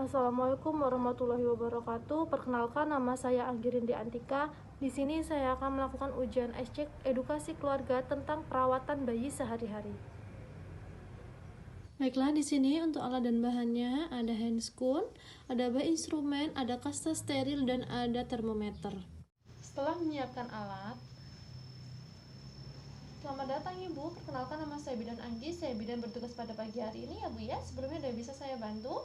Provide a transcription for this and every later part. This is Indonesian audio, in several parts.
Assalamualaikum warahmatullahi wabarakatuh. Perkenalkan, nama saya Anggirindi Antika. Di sini saya akan melakukan ujian SC edukasi keluarga tentang perawatan bayi sehari-hari. Baiklah, di sini untuk alat dan bahannya ada handscoon, ada bahan instrumen, ada kasta steril, dan ada termometer. Setelah menyiapkan alat, selamat datang Ibu. Perkenalkan, nama saya Bidan Anggi. Saya bidan bertugas pada pagi hari ini ya Bu ya. Sebelumnya ada bisa saya bantu?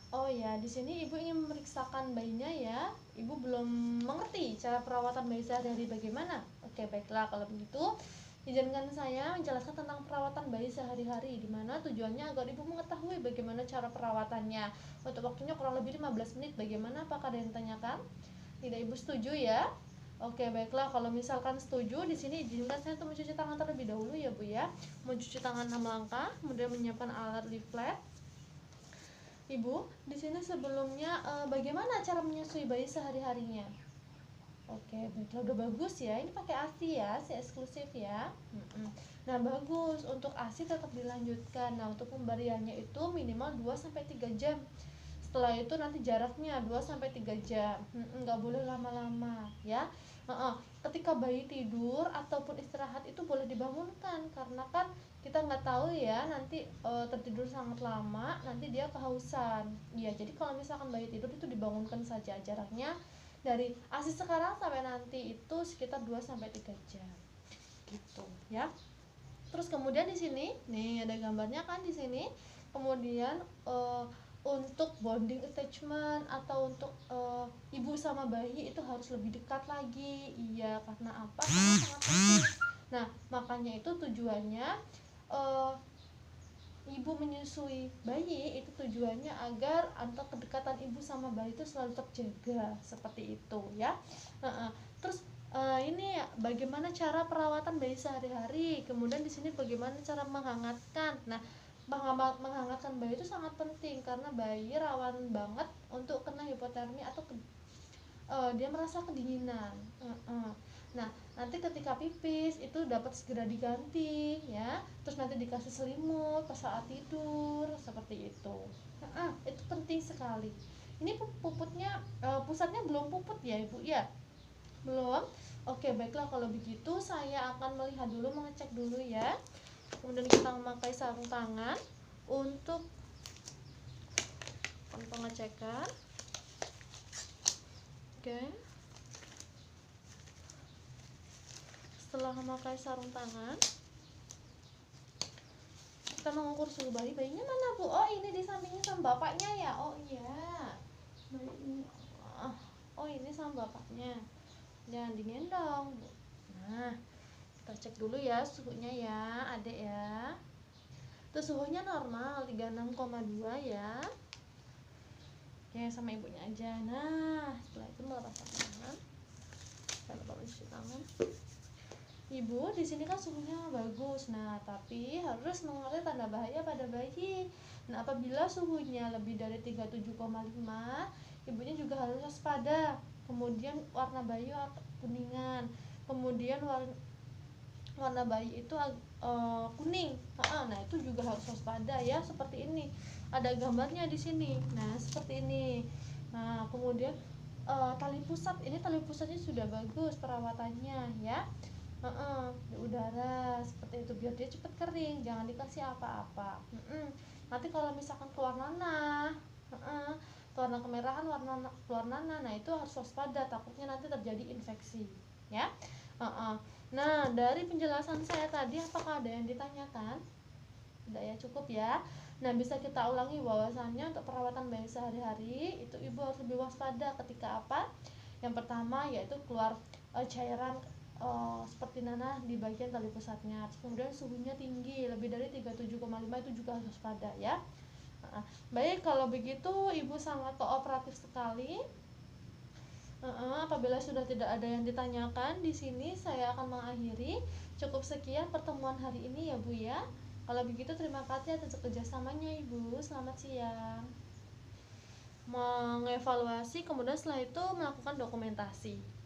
Oh ya, di sini Ibu ingin memeriksakan bayinya ya. Ibu belum mengerti cara perawatan bayi sehari-hari bagaimana. Oke, baiklah kalau begitu. Izinkan saya menjelaskan tentang perawatan bayi sehari-hari, di mana tujuannya agar Ibu mengetahui bagaimana cara perawatannya. Untuk waktunya kurang lebih 15 menit. Bagaimana? Apakah ada yang ditanyakan? Tidak, Ibu setuju ya? Oke, baiklah kalau misalkan setuju, di sini izinkan saya untuk mencuci tangan terlebih dahulu ya Bu ya. Mencuci tangan 6 langkah, kemudian menyiapkan alat leaflet. Ibu, di sini sebelumnya bagaimana cara menyusui bayi sehari-harinya? Oke, baiklah, udah bagus ya. Ini pakai ASI ya, ASI eksklusif ya. Nah, bagus. Untuk ASI tetap dilanjutkan. Nah, untuk pemberiannya itu minimal 2-3 jam. Setelah itu nanti jaraknya 2-3 jam. Nggak boleh lama-lama ya. Ketika bayi tidur ataupun istirahat itu boleh dibangunkan, karena kan kita nggak tahu ya nanti tertidur sangat lama nanti dia kehausan. Iya, jadi kalau misalkan bayi tidur itu dibangunkan saja. Jaraknya dari ASI sekarang sampai nanti itu sekitar 2-3 jam gitu ya. Terus kemudian di sini nih ada gambarnya kan di sini. Kemudian untuk bonding attachment atau untuk ibu sama bayi itu harus lebih dekat lagi. Iya, karena apa? Karena sangat penting. Nah, makanya itu tujuannya ibu menyusui bayi itu tujuannya agar antara kedekatan ibu sama bayi itu selalu terjaga seperti itu ya. Terus ini bagaimana cara perawatan bayi sehari-hari, kemudian di sini bagaimana cara menghangatkan. Nah, menghangatkan bayi itu sangat penting karena bayi rawan banget untuk kena hipotermia atau dia merasa kedinginan. Nah, nanti ketika pipis itu dapat segera diganti ya, terus nanti dikasih selimut pas saat tidur seperti itu. Itu penting sekali. Ini puputnya pusatnya belum puput ya Ibu ya? Belum. Oke, baiklah kalau begitu saya akan melihat dulu, mengecek dulu ya. Kemudian kita memakai sarung tangan untuk pengecekan. Oke. Setelah memakai sarung tangan, kita mengukur suhu bayi. Bayinya mana Bu? Oh, ini di sampingnya sama bapaknya ya. Oh iya, bayi ini. Oh, ini sama bapaknya. Jangan digendong Bu. Nah, kita cek dulu ya suhunya ya adek ya. Itu suhunya normal 36,2 ya. Oke, sama ibunya aja. Nah, setelah itu melepas tangan. Saya lupa mencuci tangan. Ibu, di sini kan suhunya bagus. Nah, tapi harus mengerti tanda bahaya pada bayi. Nah, apabila suhunya lebih dari 37,5, ibunya juga harus waspada. Kemudian warna bayi kuningan. Kemudian warna bayi itu kuning. Nah, itu juga harus waspada ya, seperti ini. Ada gambarnya di sini. Nah, seperti ini. Nah, kemudian tali pusat. Ini tali pusatnya sudah bagus perawatannya ya. Di udara seperti itu biar dia cepat kering, jangan dikasih apa-apa. Nanti kalau misalkan keluar nanah, warna kemerahan, warna keluar nanah, nah itu harus waspada, takutnya nanti terjadi infeksi ya. Nah, dari penjelasan saya tadi apakah ada yang ditanyakan? Tidak ya, cukup ya. Nah, bisa kita ulangi bahwasannya untuk perawatan bayi sehari-hari itu ibu harus lebih waspada ketika apa? Yang pertama yaitu keluar cairan seperti nanah di bagian tali pusatnya. Kemudian suhunya tinggi lebih dari 37,5 itu juga harus waspada ya. Baik, kalau begitu ibu sangat kooperatif sekali. Apabila sudah tidak ada yang ditanyakan, di sini saya akan mengakhiri. Cukup sekian pertemuan hari ini ya Bu ya. Kalau begitu terima kasih atas kerjasamanya Ibu. Selamat siang. Mengevaluasi, kemudian setelah itu melakukan dokumentasi.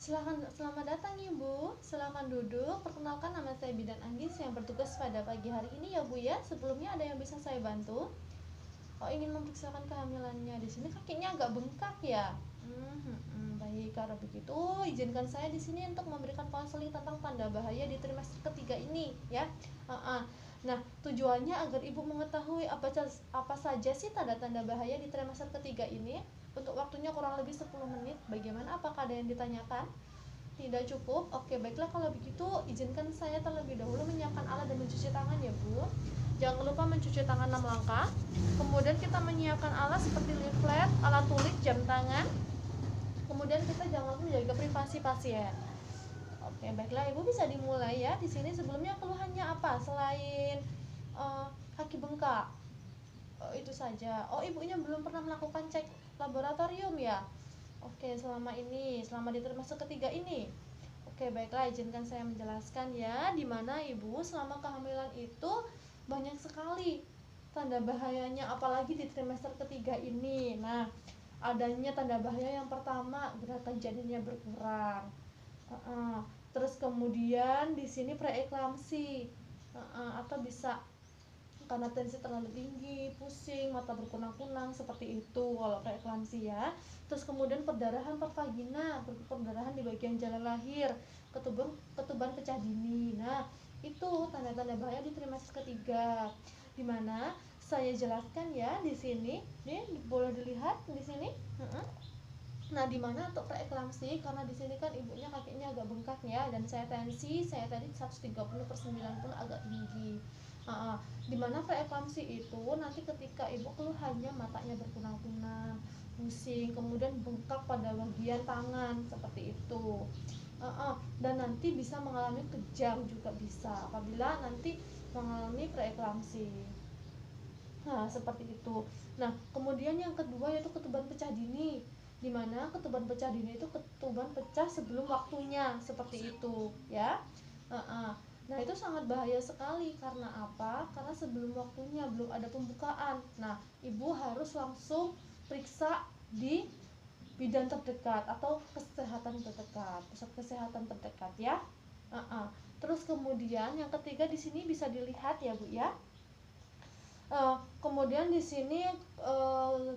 Selamat datang Ibu. Silakan duduk. Perkenalkan, nama saya Bidan Anggis yang bertugas pada pagi hari ini ya Bu ya. Sebelumnya ada yang bisa saya bantu? Oh, ingin memeriksakan kehamilannya. Di sini kakinya agak bengkak ya. Baik, kalau begitu izinkan saya di sini untuk memberikan konseling tentang tanda bahaya di trimester ketiga ini ya. Nah, tujuannya agar Ibu mengetahui apa saja sih tanda-tanda bahaya di trimester ketiga ini. Untuk waktunya kurang lebih 10 menit. Bagaimana, apakah ada yang ditanyakan? Tidak cukup? Oke, baiklah kalau begitu izinkan saya terlebih dahulu menyiapkan alat dan mencuci tangan ya Bu. Jangan lupa mencuci tangan 6 langkah. Kemudian kita menyiapkan alat seperti leaflet, alat tulis, jam tangan. Kemudian kita jangan lupa menjaga privasi pasien. Oke, baiklah Ibu bisa dimulai ya. Di sini sebelumnya keluhannya apa selain kaki bengkak? Itu saja. Oh, ibunya belum pernah melakukan cek laboratorium ya? Oke, selama di trimester ketiga ini. Oke, baiklah izinkan saya menjelaskan ya, di mana Ibu selama kehamilan itu banyak sekali tanda bahayanya, apalagi di trimester ketiga ini. Nah, adanya tanda bahaya yang pertama, gerakan janinnya berkurang. Terus kemudian di sini preeklamsi, atau bisa karena tensi terlalu tinggi, pusing, mata berkunang-kunang, seperti itu kalau preeklamsi ya. Terus kemudian perdarahan per vagina, perdarahan di bagian jalan lahir, ketuban pecah dini. Nah, itu tanda-tanda bahaya di trimester ketiga. Dimana saya jelaskan ya di sini, nih boleh dilihat di sini. Nah, dimana untuk preeklamsi, karena di sini kan ibunya kakinya agak bengkak ya, dan saya tadi 130/90 agak tinggi. Dimana preeklamsi itu nanti ketika ibu keluhannya matanya berkunang-kunang, pusing, kemudian bengkak pada bagian tangan seperti itu. Dan nanti bisa mengalami kejang juga bisa apabila nanti mengalami preeklamsi. Nah, seperti itu. Nah, kemudian yang kedua yaitu ketuban pecah dini, di mana ketuban pecah dini itu ketuban pecah sebelum waktunya, seperti itu ya. Nah, itu sangat bahaya sekali. Karena apa? Karena sebelum waktunya, belum ada pembukaan. Nah, ibu harus langsung periksa di bidan terdekat atau kesehatan terdekat, pusat kesehatan terdekat ya. Terus kemudian yang ketiga di sini bisa dilihat ya Bu ya. Kemudian di sini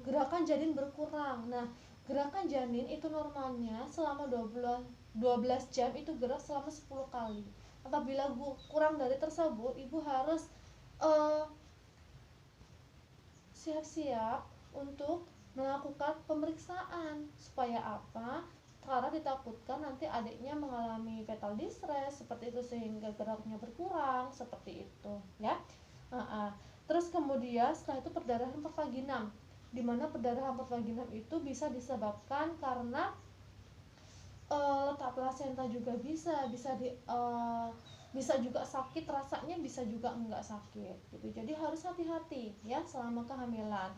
gerakan janin berkurang. Nah, gerakan janin itu normalnya selama 12 jam itu gerak selama 10 kali. Apabila kurang dari tersebut, ibu harus siap-siap untuk melakukan pemeriksaan. Supaya apa? Karena ditakutkan nanti adiknya mengalami fetal distress seperti itu, sehingga geraknya berkurang seperti itu ya. Terus kemudian setelah itu perdarahan per vaginam, di mana perdarahan per vaginam itu bisa disebabkan karena letak plasenta juga bisa juga sakit rasanya, bisa juga enggak sakit gitu. Jadi harus hati-hati ya selama kehamilan.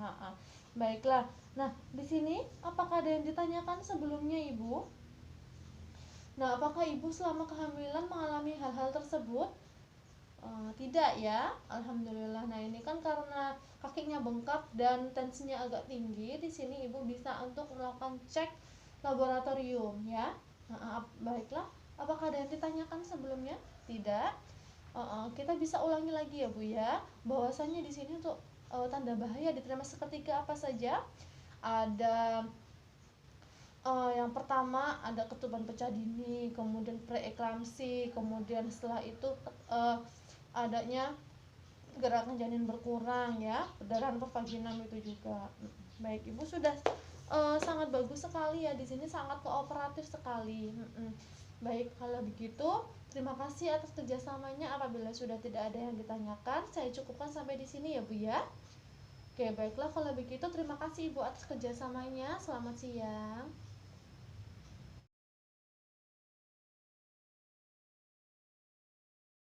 Baiklah. Nah, di sini apakah ada yang ditanyakan sebelumnya Ibu? Nah, apakah Ibu selama kehamilan mengalami hal-hal tersebut? Tidak ya, alhamdulillah. Nah, ini kan karena kakinya bengkak dan tensinya agak tinggi. Di sini ibu bisa untuk melakukan cek laboratorium ya. Baiklah, apakah ada yang ditanyakan sebelumnya? Tidak. Kita bisa ulangi lagi ya Bu ya, bahwasanya di sini untuk tanda bahaya di trimester ketiga apa saja? Ada yang pertama ada ketuban pecah dini, kemudian preeklamsi, kemudian setelah itu adanya gerakan janin berkurang ya, perdarahan per vaginam itu juga. Baik, Ibu sudah sangat bagus sekali ya, di sini sangat kooperatif sekali. Baik, kalau begitu terima kasih atas kerjasamanya. Apabila sudah tidak ada yang ditanyakan, saya cukupkan sampai di sini ya Bu ya. Oke, baiklah kalau begitu terima kasih Ibu atas kerjasamanya. Selamat siang.